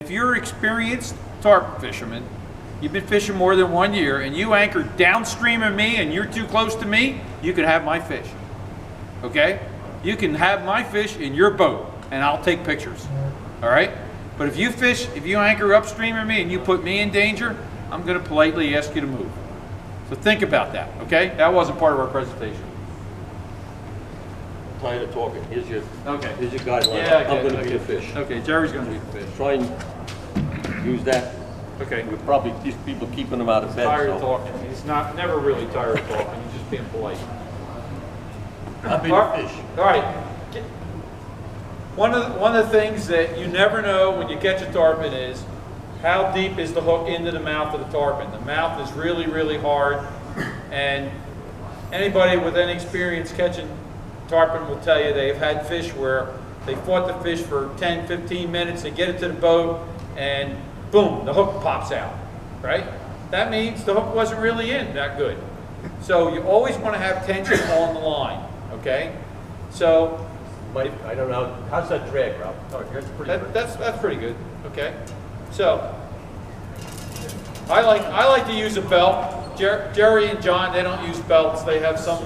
If you're an experienced tarpon fisherman, you've been fishing more than 1 year, and you anchor downstream of me and you're too close to me, you can have my fish, okay? You can have my fish in your boat, and I'll take pictures, all right? But if you anchor upstream of me and you put me in danger, I'm gonna politely ask you to move. So think about that, okay? That wasn't part of our presentation. Tired of talking. Here's your Okay. guideline. Yeah, okay, I'm going to okay. be the fish. Okay, Jerry's gonna be the fish. Try and use that. Okay. We're probably these people keeping them out of bed. Tired of talking. He's never really tired of talking. He's just being polite. I'll be the fish. All right. One of the things that you never know when you catch a tarpon is how deep is the hook into the mouth of the tarpon. The mouth is really, really hard, and anybody with any experience catching tarpon will tell you they've had fish where they fought the fish for 10, 15 minutes, they get it to the boat, and boom, the hook pops out, right? That means the hook wasn't really in that good. So you always want to have tension on the line, okay? So, Mike, I don't know, how's that drag, Ralph? Oh, that's pretty good. that's pretty good, okay? So, I like to use a belt. Jerry and John, they don't use belts. They have some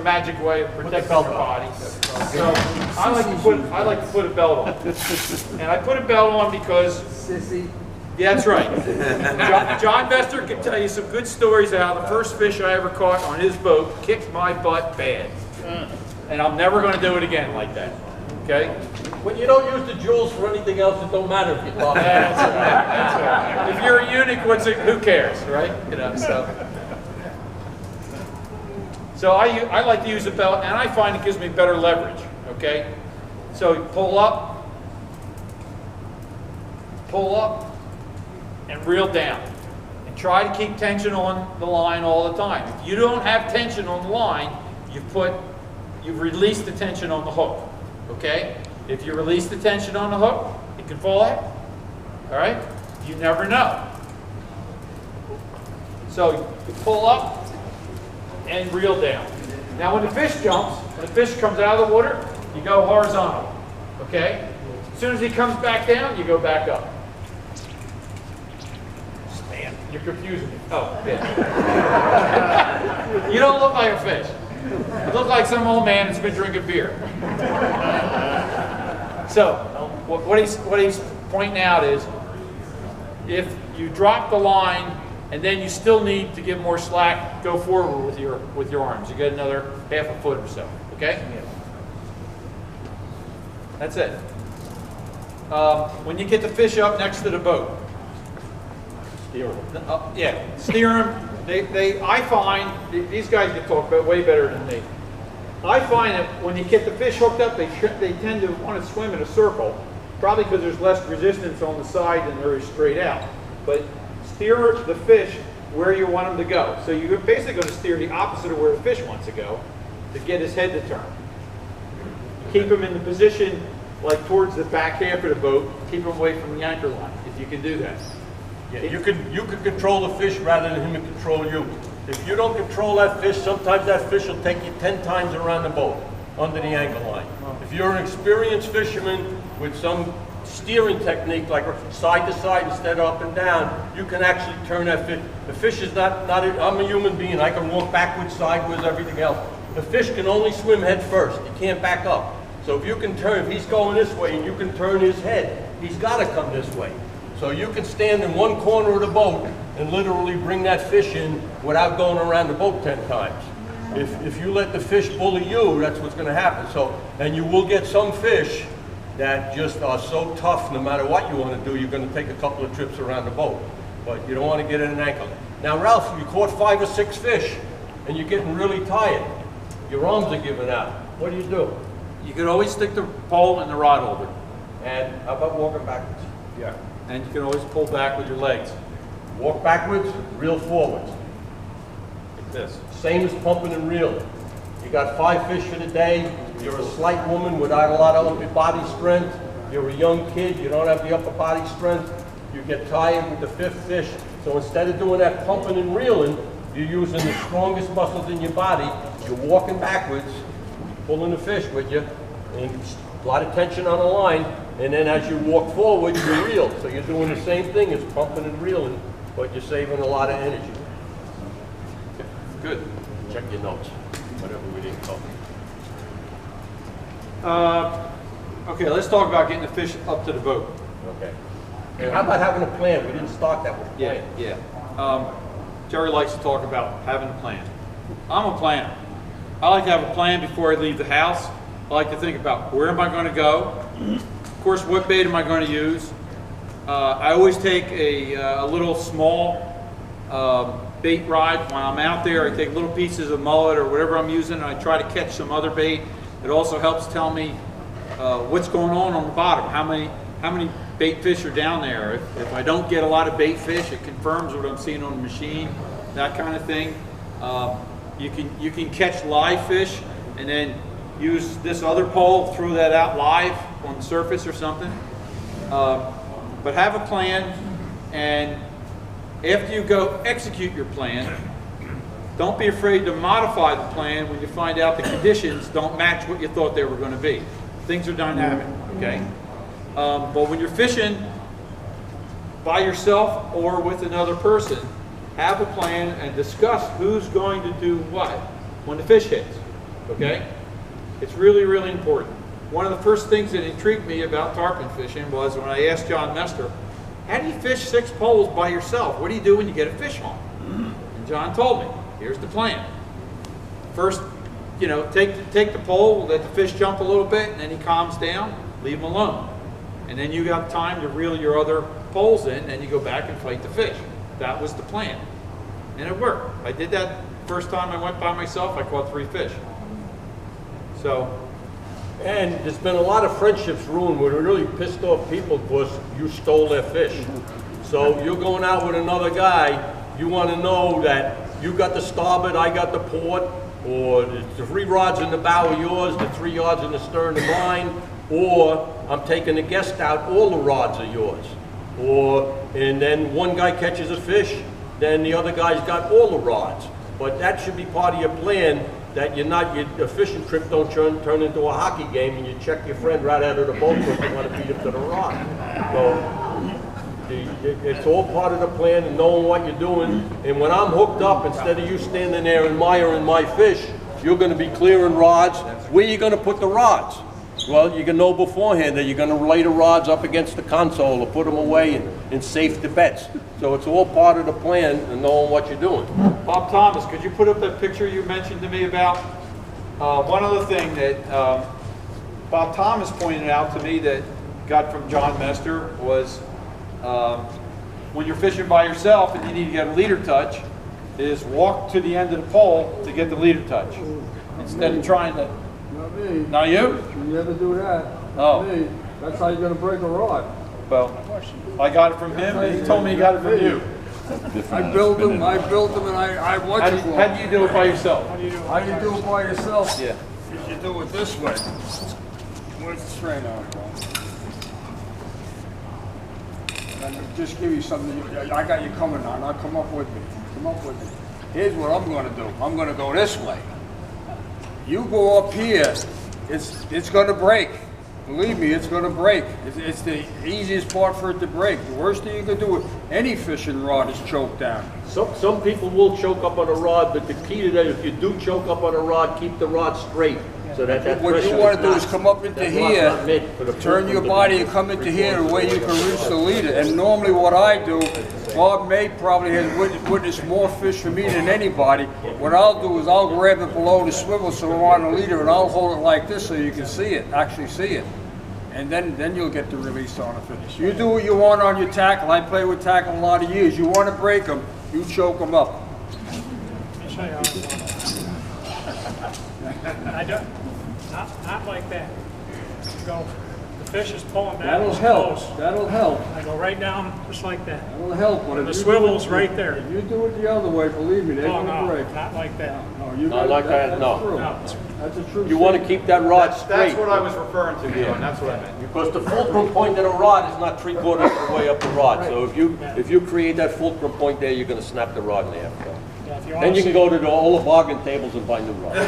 magic way of protecting their body. So I like to put a belt on, and I put a belt on because. Sissy. Yeah, that's right. John Bester can tell you some good stories of how the first fish I ever caught on his boat kicked my butt bad, and I'm never going to do it again like that. Okay. When you don't use the jewels for anything else, it don't matter if you talk. That's right. That's right. If you're a eunuch, who cares, right? You know, so I like to use a belt, and I find it gives me better leverage. Okay. So you pull up, and reel down, and try to keep tension on the line all the time. If you don't have tension on the line, you've released the tension on the hook. Okay? If you release the tension on the hook, it can fall out. All right? You never know. So you pull up and reel down. Now when the fish jumps, when the fish comes out of the water, you go horizontal. Okay? As soon as he comes back down, you go back up. Stand. You're confusing me. Oh, yeah. You don't look like a fish. You look like some old man that's been drinking beer. So, what he's pointing out is, if you drop the line and then you still need to give more slack, go forward with your arms. You get another half a foot or so. Okay? That's it. When you get the fish up next to the boat, Steer them. steer them. I find these guys can talk about way better than me. I find that when you get the fish hooked up, they tend to want to swim in a circle, probably because there's less resistance on the side than there is straight out. But steer the fish where you want him to go. So you're basically going to steer the opposite of where the fish wants to go to get his head to turn. Keep him in the position like towards the back half of the boat. Keep him away from the anchor line if you can do that. Yeah, you could control the fish rather than him control you. If you don't control that fish, sometimes that fish will take you 10 times around the boat under the anchor line. If you're an experienced fisherman with some steering technique, like side to side instead of up and down, you can actually turn that fish. The fish is I'm a human being. I can walk backwards, sideways, everything else. The fish can only swim head first. He can't back up. So if you can turn, if he's going this way and you can turn his head, he's got to come this way. So you can stand in one corner of the boat and literally bring that fish in without going around the boat 10 times. If you let the fish bully you, that's what's going to happen. So, and you will get some fish that just are so tough, no matter what you want to do, you're going to take a couple of trips around the boat. But you don't want to get in an ankle. Now, Ralph, you caught 5 or 6 fish and you're getting really tired. Your arms are giving out. What do? You can always stick the pole in the rod holder. And how about walking backwards? Yeah. And you can always pull back with your legs. Walk backwards, reel forwards. Like this. Same as pumping and reeling. You got 5 fish for the day. You're a slight woman without a lot of upper body strength. You're a young kid. You don't have the upper body strength. You get tired with the 5th fish. So instead of doing that pumping and reeling, you're using the strongest muscles in your body. You're walking backwards, pulling the fish with you, and a lot of tension on the line, and then as you walk forward, you reel. So you're doing the same thing as pumping and reeling, but you're saving a lot of energy. Good. Check your notes, whatever we didn't cover. Okay, let's talk about getting the fish up to the boat. Okay. And how about having a plan? We didn't start that with a plan. Yeah. Jerry likes to talk about having a plan. I'm a planner. I like to have a plan before I leave the house. I like to think about where am I going to go? Of course, what bait am I going to use? I always take a little small bait ride. When I'm out there, I take little pieces of mullet or whatever I'm using, and I try to catch some other bait. It also helps tell me what's going on the bottom, how many bait fish are down there. If I don't get a lot of bait fish, it confirms what I'm seeing on the machine, that kind of thing. You can catch live fish and then use this other pole, throw that out live on the surface or something. But have a plan, and after you go execute your plan, don't be afraid to modify the plan when you find out the conditions don't match what you thought they were going to be. Things are dynamic, okay? But when you're fishing by yourself or with another person, have a plan and discuss who's going to do what when the fish hits, okay? It's really, really important. One of the first things that intrigued me about tarpon fishing was when I asked John Mester, how do you fish 6 poles by yourself? What do you do when you get a fish on? And John told me, here's the plan. First, you know, take the pole, let the fish jump a little bit, and then he calms down, leave him alone. And then you got time to reel your other poles in, and you go back and fight the fish. That was the plan. And it worked. I did that first time I went by myself, I caught 3 fish. So. And there's been a lot of friendships ruined where they're really pissed off people because you stole their fish. So you're going out with another guy, you want to know that you got the starboard, I got the port, or the 3 rods in the bow are yours, the 3 yards in the stern are mine, or I'm taking a guest out, all the rods are yours. And then one guy catches a fish, then the other guy's got all the rods. But that should be part of your plan, that your fishing trip don't turn into a hockey game and you check your friend right out of the boat because you want to beat him to the rod. So it's all part of the plan and knowing what you're doing. And when I'm hooked up, instead of you standing there admiring my fish, you're going to be clearing rods. Where are you going to put the rods? Well, you can know beforehand that you're going to lay the rods up against the console or put them away and safe the bets. So it's all part of the plan and knowing what you're doing. Bob Thomas, could you put up that picture you mentioned to me about? One other thing that Bob Thomas pointed out to me that got from John Mester was when you're fishing by yourself and you need to get a leader touch, is walk to the end of the pole to get the leader touch instead of trying to. Not me. Not you? You never do that. Oh. Not me. That's how you're going to break a rod. Well, I got it from him, and he told me he got it from you. I build them, and I watch it. How do you do it by yourself? How do you do it by yourself? Yeah. You do it this way. Where's the strain on it, bro? And just give you something. I got you coming on. Now come up with me. Come up with me. Here's what I'm going to do. I'm going to go this way. You go up here, it's going to break. Believe me, it's going to break. It's the easiest part for it to break. The worst thing you can do with any fishing rod is choke down. Some people will choke up on a rod, but the key to that, if you do choke up on a rod, keep the rod straight. So that What you want to do is come up into here, turn your body and come into here the way you can reach the leader. And normally what I do, Bob May probably has witnessed more fish for me than anybody. What I'll do is I'll grab it below the swivel so I'm on the leader and I'll hold it like this so you can see it, actually see it. And then you'll get the release on the finish. You do what you want on your tackle. I play with tackle a lot of years. You want to break them, you choke them up. I don't, not like that. You go, the fish is pulling down. That'll it's help. close. That'll help. I go right down just like that. That'll help. But And if the you swivel's do it- right there. If you do it the other way, believe me, they're Oh, going to no, break. not like that. No, you Not like that, no. True. No. That's a true You want to keep that rod That's straight. what I was referring to, John. That's what I meant. Because the fulcrum point of the rod is not 3/4 of the way up the rod. So if you create that fulcrum point there, you're going to snap the rod in half. Yeah, if you Then wanna you can see- go to all the bargain tables and buy new rods.